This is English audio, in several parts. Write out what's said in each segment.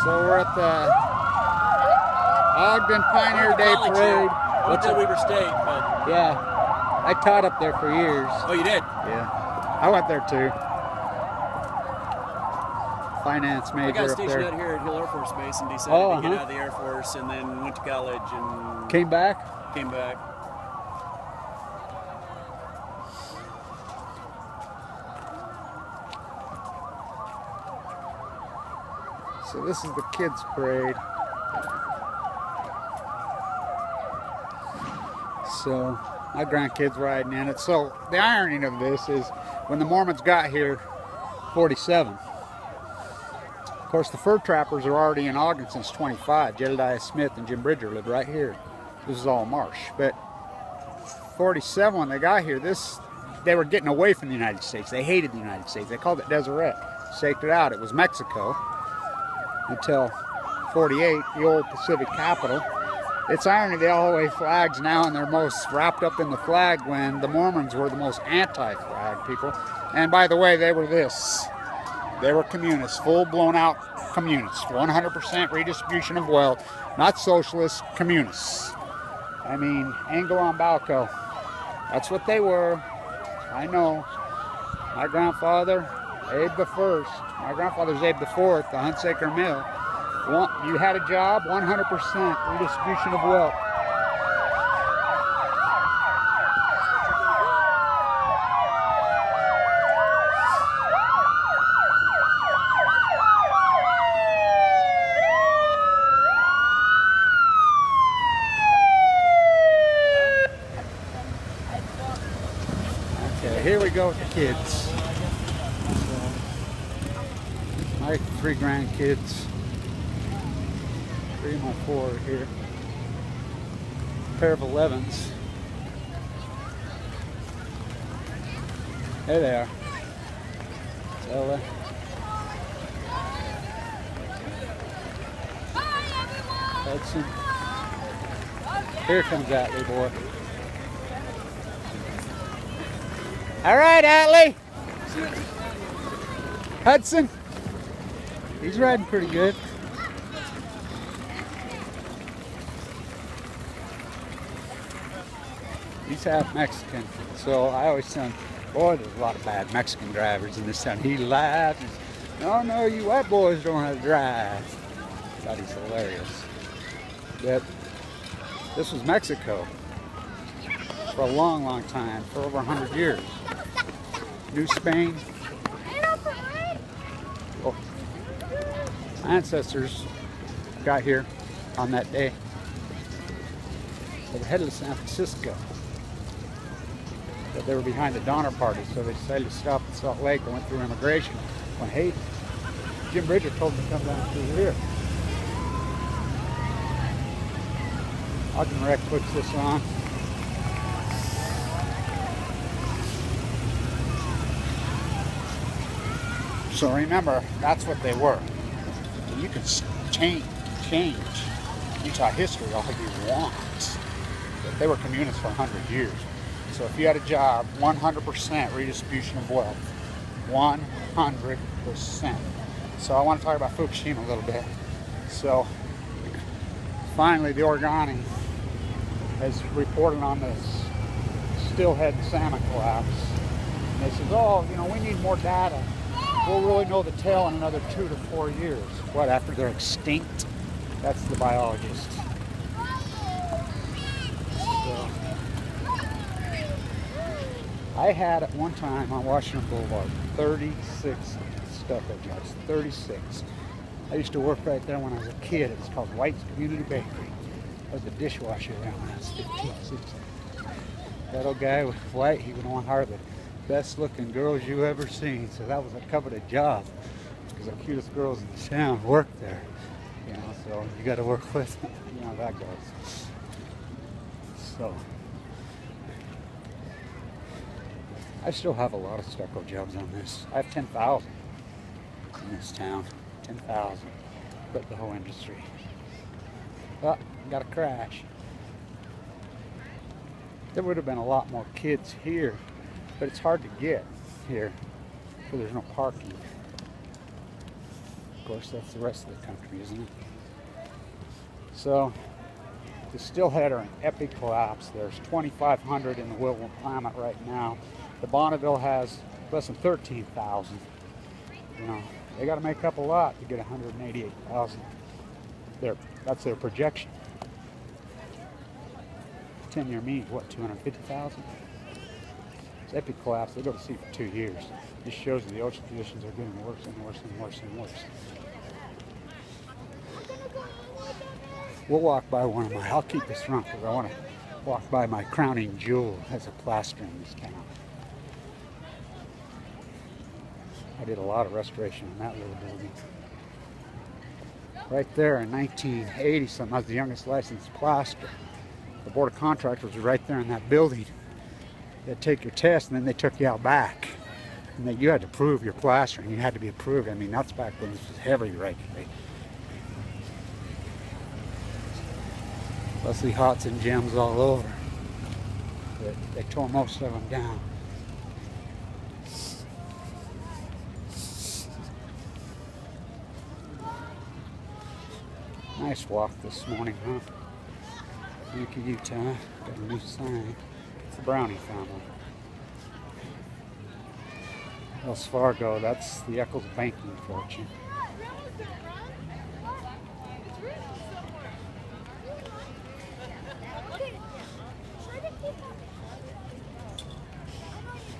So we're at the Ogden Pioneer Day Parade. What's at Weber State? But... Yeah, I taught up there for years. Oh, you did? Yeah, I went there too. Finance major up there. I got stationed out here at Hill Air Force Base and decided to get out of the Air Force, and then went to college and came back. Came back. So this is the kids' parade. So my grandkids riding in it. So the irony of this is when the Mormons got here, 47. Of course, the fur trappers are already in Ogden since 25. Jedediah Smith and Jim Bridger lived right here. This is all marsh. But 47, when they got here, they were getting away from the United States. They hated the United States. They called it Deseret. Staked it out. It was Mexico until 48, the old Pacific capital. It's irony they all wave flags now and they're most wrapped up in the flag when the Mormons were the most anti-flag people. And by the way, they were this. They were communists, full blown out communists. 100% redistribution of wealth, not socialists, communists. I mean, Anglo on Balco. That's what they were. I know. My grandfather, Abe the First. My grandfather's Abe the Fourth, the Hunsaker Mill. You had a job, 100% redistribution of wealth. Okay, here we go with the kids. My 3 grandkids. 3 of my 4 are here. A pair of 11s. There they are. Ella. Hudson. Here comes Atlee, boy. All right, Atlee. Hudson. He's riding pretty good. He's half Mexican, so I always tell him, boy, there's a lot of bad Mexican drivers in this town. He laughs. No, you white boys don't know how to drive. Thought he's hilarious. But this was Mexico for a long, long time, for over 100 years. New Spain. Oh. My ancestors got here on that day. They were headed to San Francisco. But they were behind the Donner Party, so they decided to stop at Salt Lake and went through immigration. When Jim Bridger told them to come down through here. Ogden Rec puts this on. So remember, that's what they were. You can change Utah history all you want. But they were communists for 100 years. So if you had a job, 100% redistribution of wealth. 100%. So I want to talk about Fukushima a little bit. So finally the Oregonian has reported on this Steelhead Salmon Collapse. And they says, oh, we need more data. We'll really know the tale in another 2 to 4 years. What, after they're extinct? That's the biologist. So, I had at one time on Washington Boulevard 36 stucco jobs. 36. I used to work right there when I was a kid. It was called White's Community Bakery. I was a dishwasher there when I was 15, 16. That old guy with White, he would want to hire the best looking girls you ever seen. So that was a coveted job because the cutest girls in the town worked there. So you got to work with them. You know how that goes. So I still have a lot of stucco jobs on this. I have 10,000 in this town. 10,000. But the whole industry. But got a crash. There would have been a lot more kids here, but it's hard to get here, so there's no parking. Of course, that's the rest of the country, isn't it? So, the Steelhead are in epic collapse. There's 2,500 in the William Climate right now. The Bonneville has less than 13,000. You know, they got to make up a lot to get 188,000. That's their projection. 10-year mean is what, 250,000? It's epic collapse. They go to sea for 2 years. This shows you the ocean conditions are getting worse and worse and worse and worse. We'll walk by one of my, I'll keep this front because I want to walk by my crowning jewel as a plaster in this town. I did a lot of restoration on that little building. Right there in 1980 something, I was the youngest licensed plaster. The board of contractors was right there in that building. They'd take your test and then they took you out back. And then you had to prove your plastering. You had to be approved. I mean, that's back when this was heavily regulated. Leslie Hots and gems all over. They tore most of them down. Nice walk this morning, huh? Thank you, Utah. Got a new sign. It's the Brownie family. Wells Fargo, that's the Eccles banking fortune.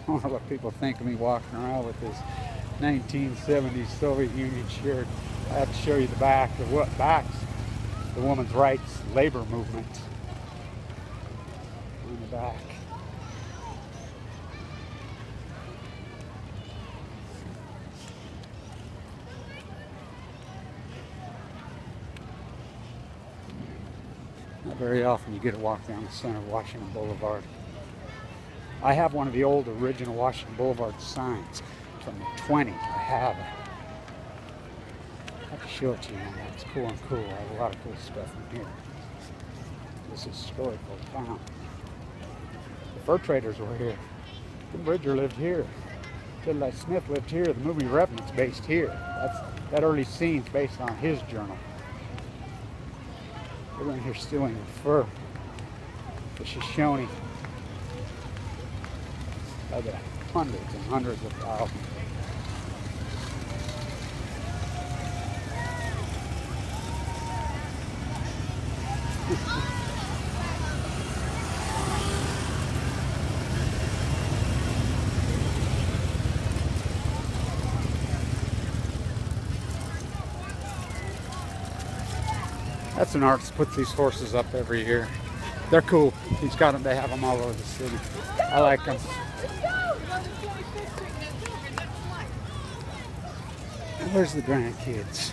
I don't know what people think of me walking around with this 1970s Soviet Union shirt. I have to show you the back of what backs the women's rights labor movement on the back. Not very often you get to walk down the center of Washington Boulevard. I have one of the old original Washington Boulevard signs from the 20s. I have it. I have to show it to you. It's cool and cool. I have a lot of cool stuff in here. This is historical town. The fur traders were here. Jim Bridger lived here. Sea.Let Smith lived here. The movie Revenant's based here. That early scene's based on his journal. They're in here stealing the fur. The Shoshone. By the hundreds and hundreds of thousands. That's an artist puts these horses up every year. They're cool. He's got them. They have them all over the city. I like them. And where's the grandkids?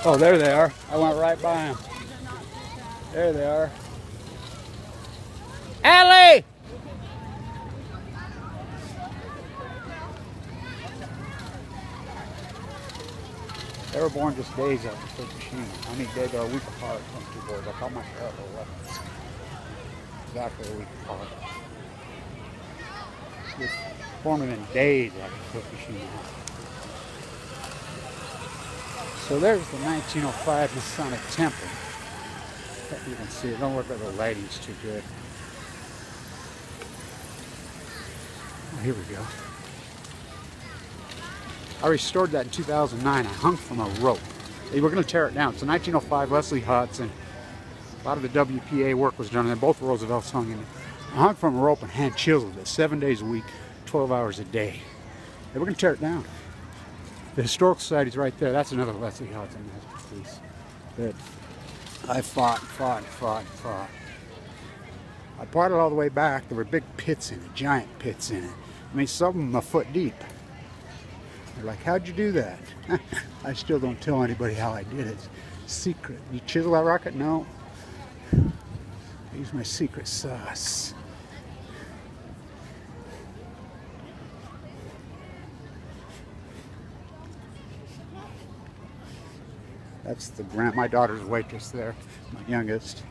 Oh, there they are. I went right by them. There they are. Allie! They were born just days after Fukushima. I mean, they are a week apart from two boys. I call my child 11. Exactly a week apart. Just formed in days after Fukushima. So there's the 1905 Masonic Temple. You can see it. Don't look like the lighting's too good. Oh, here we go. I restored that in 2009. I hung from a rope. They were going to tear it down. So 1905, Leslie Hutz, and a lot of the WPA work was done, and both Roosevelts hung in it. I hung from a rope and hand chiseled it 7 days a week, 12 hours a day. They were going to tear it down. The Historical Society's right there. That's another Leslie Hutz in that piece. But I fought. I brought it all the way back. There were big pits in it, giant pits in it. I mean, some of them a foot deep. They're like, how'd you do that? I still don't tell anybody how I did it. Secret. You chisel that rocket? No. I use my secret sauce. That's the my daughter's waitress there, my youngest.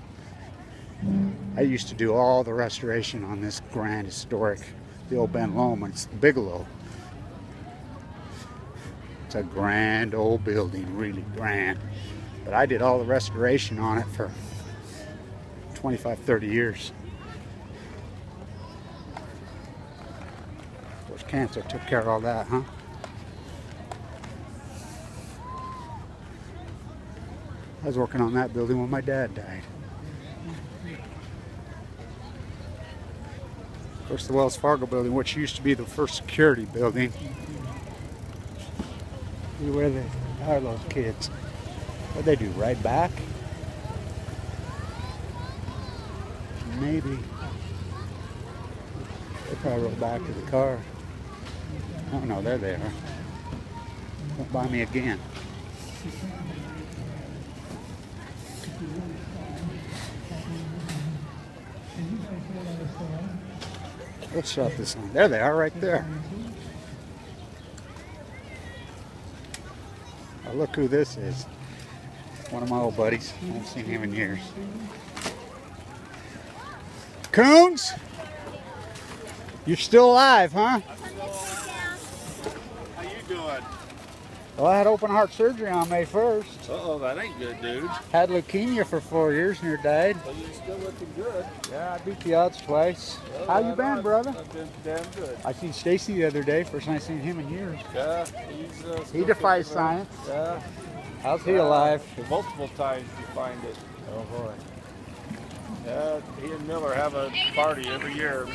I used to do all the restoration on this grand historic, the old Ben Lomond, it's the Bigelow. It's a grand old building, really grand. But I did all the restoration on it for 25, 30 years. Of course, cancer took care of all that, huh? I was working on that building when my dad died. Of course, the Wells Fargo building, which used to be the first security building. See where they are, those kids. What'd they do, ride back? Maybe. They probably rode back to the car. Oh no, there they are. Don't buy me again. Let's shut this on. There they are, right there. Oh, look who this is. One of my old buddies. I haven't seen him in years. Coons? You're still alive, huh? How you doing? Well, I had open heart surgery on May 1st. Uh-oh, that ain't good, dude. Had leukemia for 4 years, near died. Well, you're still looking good. Yeah, I beat the odds twice. Well, How you been, brother? I've been damn good. I seen Stacy the other day. First time I seen him in years. Yeah, He defies science. Yeah. How's he alive? Multiple times you find it. Oh boy. Yeah, he and Miller have a party every year.